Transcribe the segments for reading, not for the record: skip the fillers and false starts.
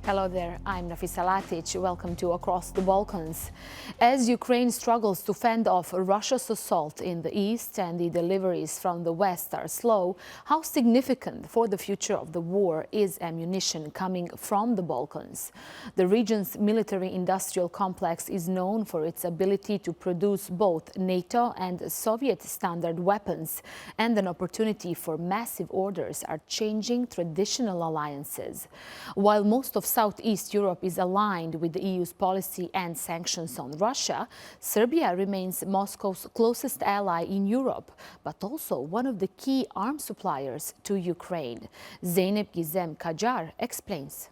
Hello there, I'm Nafisa Latic. Welcome to Across the Balkans. As Ukraine struggles to fend off Russia's assault in the east and the deliveries from the west are slow, how significant for the future of the war is ammunition coming from the Balkans? The region's military-industrial complex is known for its ability to produce both NATO and Soviet-standard weapons, and an opportunity for massive orders are changing traditional alliances. While most of Southeast Europe is aligned with the EU's policy and sanctions on Russia, Serbia remains Moscow's closest ally in Europe, but also one of the key arms suppliers to Ukraine. Zeynep Gizem Kajar explains.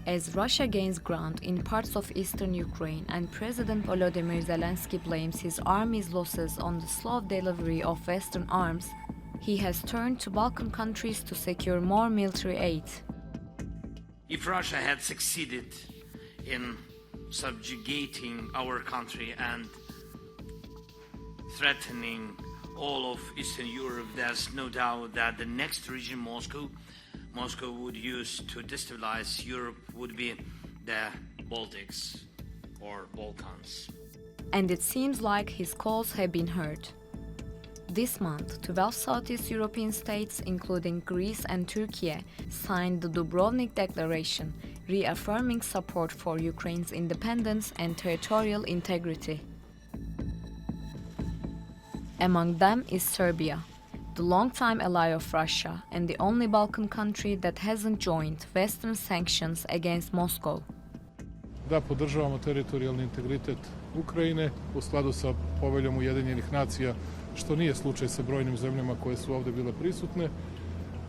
As Russia gains ground in parts of eastern Ukraine and President Volodymyr Zelensky blames his army's losses on the slow delivery of Western arms, he has turned to Balkan countries to secure more military aid. If Russia had succeeded in subjugating our country and threatening all of Eastern Europe, there's no doubt that the next region Moscow would use to destabilize Europe would be the Baltics or Balkans. And it seems like his calls have been heard. This month, 12 Southeast European states, including Greece and Turkey, signed the Dubrovnik Declaration, reaffirming support for Ukraine's independence and territorial integrity. Among them is Serbia, the longtime ally of Russia and the only Balkan country that hasn't joined Western sanctions against Moscow. Da podržavamo teritorijalni integritet Ukrajine u skladu sa poveljom Ujedinjenih nacija, što nije slučaj sa brojnim zemljama koje su ovdje bile prisutne,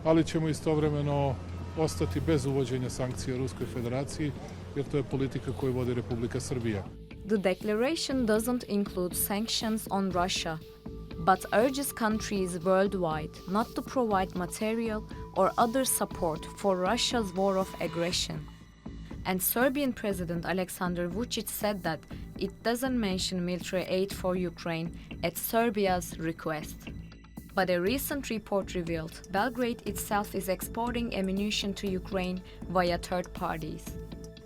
ali ćemo istovremeno ostati bez uvođenja sankcija Ruskoj federaciji, jer to je politika koju vodi Republika Srbija. The declaration doesn't include sanctions on Russia, but urges countries worldwide not to provide material or other support for Russia's war of aggression. And Serbian President Aleksandar Vučić said that it doesn't mention military aid for Ukraine at Serbia's request. But a recent report revealed Belgrade itself is exporting ammunition to Ukraine via third parties.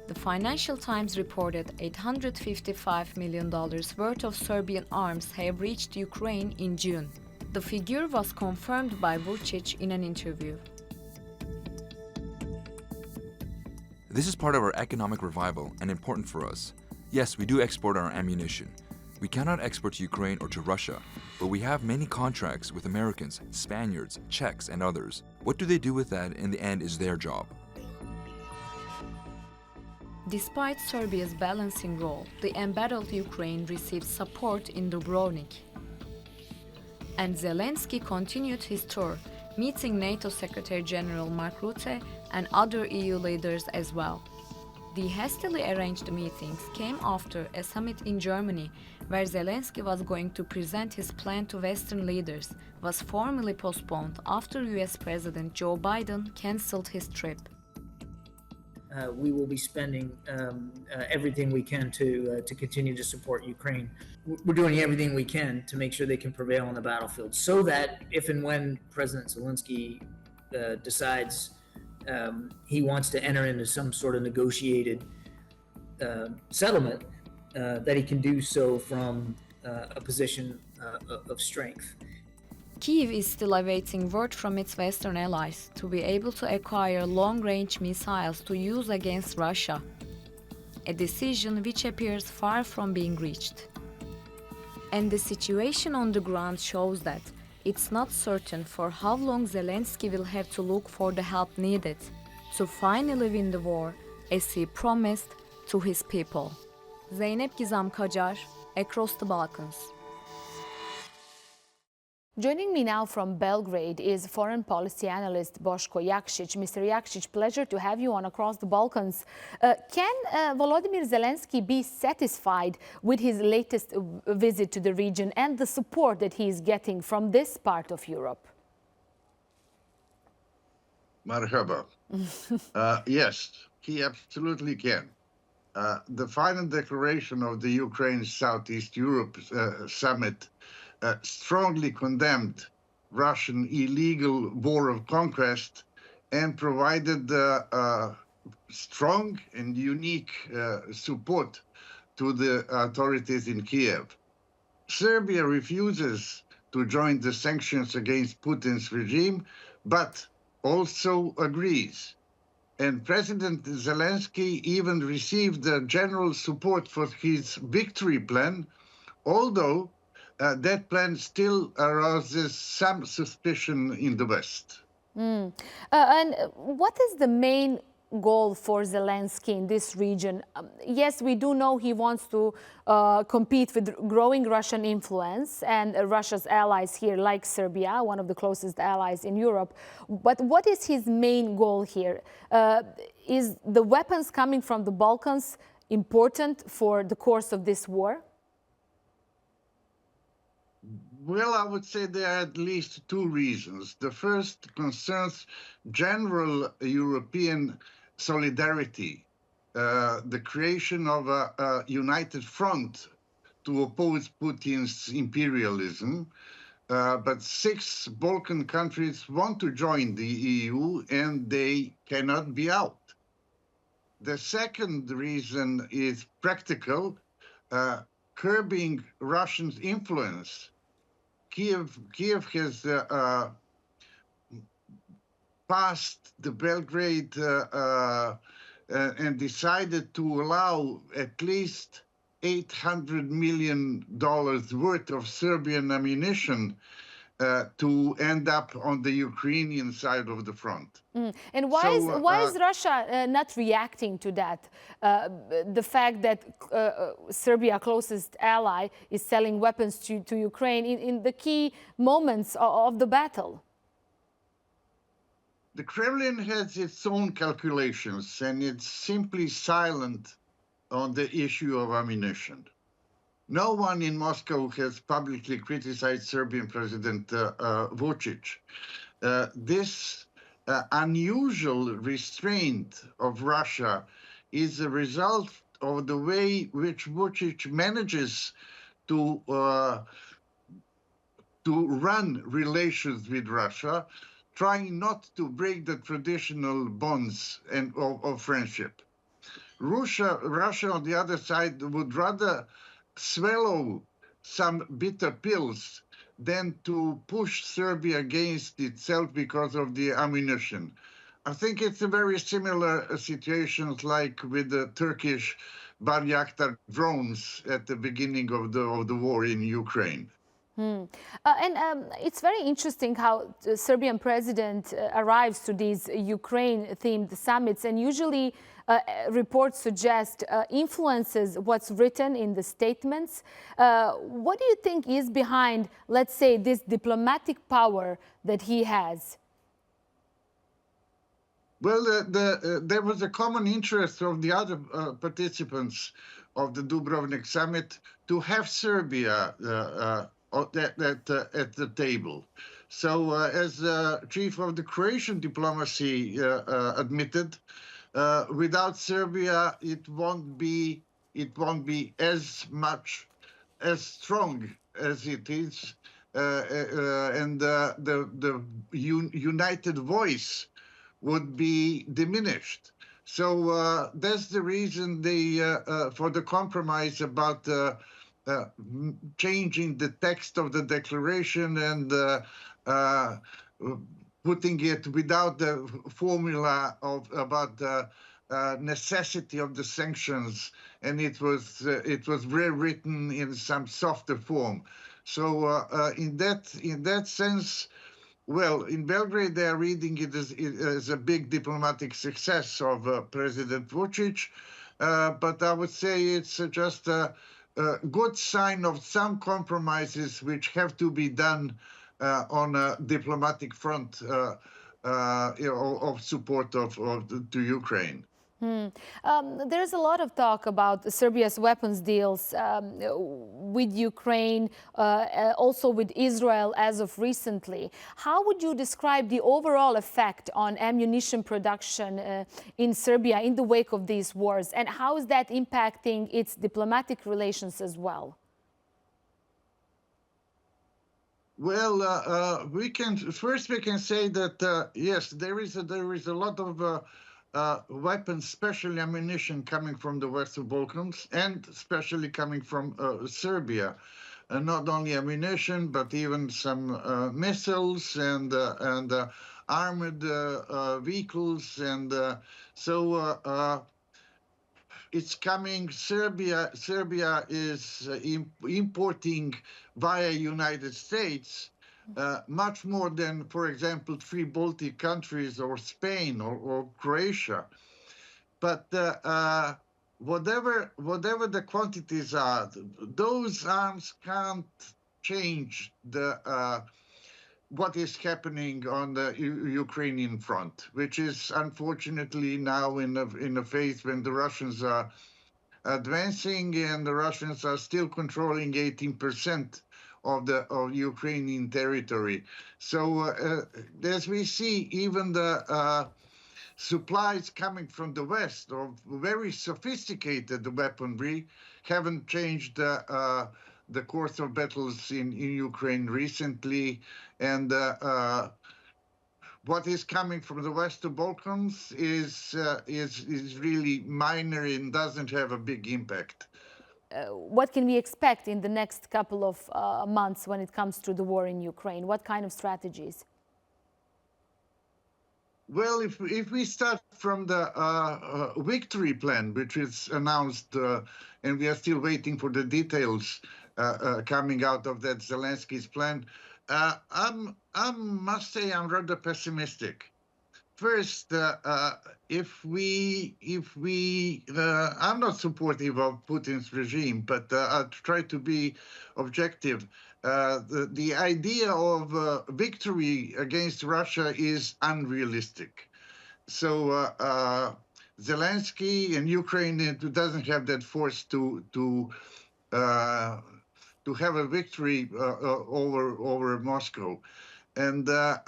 The Financial Times reported $855 million worth of Serbian arms have reached Ukraine in June. The figure was confirmed by Vučić in an interview. This is part of our economic revival and important for us. Yes, we do export our ammunition. We cannot export to Ukraine or to Russia, but we have many contracts with Americans, Spaniards, Czechs, and others. What do they do with that in the end is their job. Despite Serbia's balancing role, the embattled Ukraine received support in Dubrovnik. And Zelensky continued his tour, meeting NATO Secretary General Mark Rutte and other EU leaders as well. The hastily arranged meetings came after a summit in Germany, where Zelensky was going to present his plan to Western leaders, was formally postponed after US President Joe Biden cancelled his trip. We will be spending everything we can to continue to support Ukraine. We're doing everything we can to make sure they can prevail on the battlefield, so that if and when President Zelensky decides he wants to enter into some sort of negotiated settlement, that he can do so from a position of strength. Kyiv is still awaiting word from its Western allies to be able to acquire long-range missiles to use against Russia, a decision which appears far from being reached. And the situation on the ground shows that it's not certain for how long Zelensky will have to look for the help needed to finally win the war, as he promised to his people. Zeynep Gizem Kajar, Across the Balkans. Joining me now from Belgrade is foreign policy analyst Boško Jakšić. Mr. Jakšić, pleasure to have you on Across the Balkans. Can Volodymyr Zelensky be satisfied with his latest visit to the region and the support that he is getting from this part of Europe? Marhaba. Yes, he absolutely can. The final declaration of the Ukraine Southeast Europe summit strongly condemned Russian illegal war of conquest and provided strong and unique support to the authorities in Kiev. Serbia refuses to join the sanctions against Putin's regime, but also agrees. And President Zelensky even received general support for his victory plan, although that plan still arouses some suspicion in the West. And what is the main goal for Zelensky in this region? Yes, we do know he wants to compete with growing Russian influence and Russia's allies here, like Serbia, one of the closest allies in Europe. But what is his main goal here? Is the weapons coming from the Balkans important for the course of this war? Well, I would say there are at least two reasons. The first concerns general European solidarity, the creation of a united front to oppose Putin's imperialism. But 6 Balkan countries want to join the EU and they cannot be out. The second reason is practical, curbing Russia's influence. Kiev has passed the Belgrade and decided to allow at least $800 million worth of Serbian ammunition to end up on the Ukrainian side of the front. And why is Russia not reacting to that? The fact that Serbia, closest ally, is selling weapons to Ukraine in the key moments of the battle? The Kremlin has its own calculations, and it's simply silent on the issue of ammunition. No one in Moscow has publicly criticized Serbian President Vučić. This unusual restraint of Russia is a result of the way which Vučić manages to run relations with Russia, trying not to break the traditional bonds of friendship. Russia, on the other side, would rather swallow some bitter pills than to push Serbia against itself because of the ammunition. I think it's a very similar situation like with the Turkish Bayraktar drones at the beginning of the war in Ukraine. It's very interesting how the Serbian president arrives to these Ukraine-themed summits, and usually reports suggest influences what's written in the statements. What do you think is behind, let's say, this diplomatic power that he has? Well, there was a common interest of the other participants of the Dubrovnik summit to have Serbia at the table. So as chief of the Croatian diplomacy admitted, without Serbia, it won't be as strong as it is, and the united voice would be diminished. So that's the reason for the compromise about changing the text of the declaration and putting it without the formula about the necessity of the sanctions, and it was rewritten in some softer form. So in that sense, well, in Belgrade they are reading it as a big diplomatic success of President Vučić, but I would say it's just a good sign of some compromises which have to be done on a diplomatic front of support to Ukraine. There's a lot of talk about Serbia's weapons deals with Ukraine, also with Israel as of recently. How would you describe the overall effect on ammunition production in Serbia in the wake of these wars, and how is that impacting its diplomatic relations as well? Well, we can say that yes, there is a lot of weapons, especially ammunition, coming from the Western Balkans, and especially coming from Serbia. Not only ammunition, but even some missiles and armored vehicles, and so. It's coming. Serbia is importing via United States much more than, for example, three Baltic countries or Spain or Croatia. But whatever the quantities are, those arms can't change the what is happening on the Ukrainian front, which is unfortunately now in a phase when the Russians are advancing, and the Russians are still controlling 18% of Ukrainian territory. So as we see, even the supplies coming from the West of very sophisticated weaponry haven't changed the course of battles in Ukraine recently, and what is coming from the Western Balkans is really minor and doesn't have a big impact. What can we expect in the next couple of months when it comes to the war in Ukraine? What kind of strategies? Well, if we start from the victory plan, which is announced, and we are still waiting for the details coming out of that Zelensky's plan, I must say I'm rather pessimistic. First, I'm not supportive of Putin's regime, but I'll try to be objective. The idea of victory against Russia is unrealistic. So Zelensky and Ukraine doesn't have that force to have a victory over Moscow, and there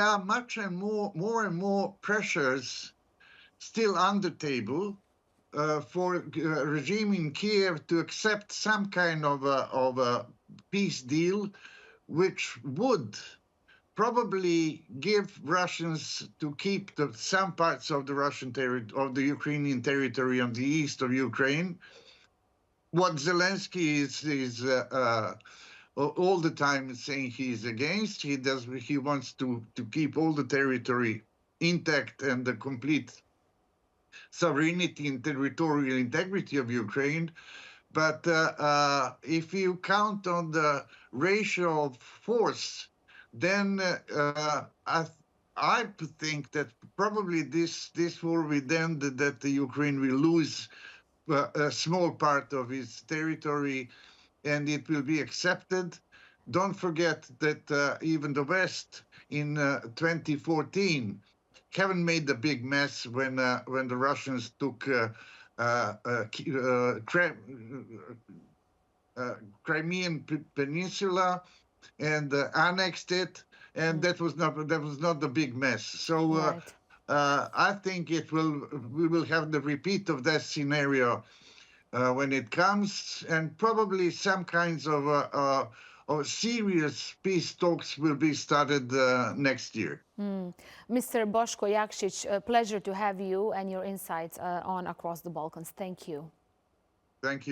are more and more pressures still on the table for regime in Kiev to accept some kind of a peace deal, which would probably give Russians to keep some parts of the of the Ukrainian territory on the east of Ukraine. What Zelensky is all the time saying he's against. He wants to keep all the territory intact and the complete sovereignty and territorial integrity of Ukraine. But if you count on the ratio of force, then I think that probably this will be then that the Ukraine will lose a small part of its territory, and it will be accepted. Don't forget that even the West in 2014 haven't made the big mess when the Russians took Crimean Peninsula and annexed it, and that was not the big mess. So Right. I think we will have the repeat of that scenario when it comes, and probably some kinds of serious peace talks will be started next year. Mr. Boško Jakšić, a pleasure to have you and your insights on Across the Balkans. Thank you. Thank you.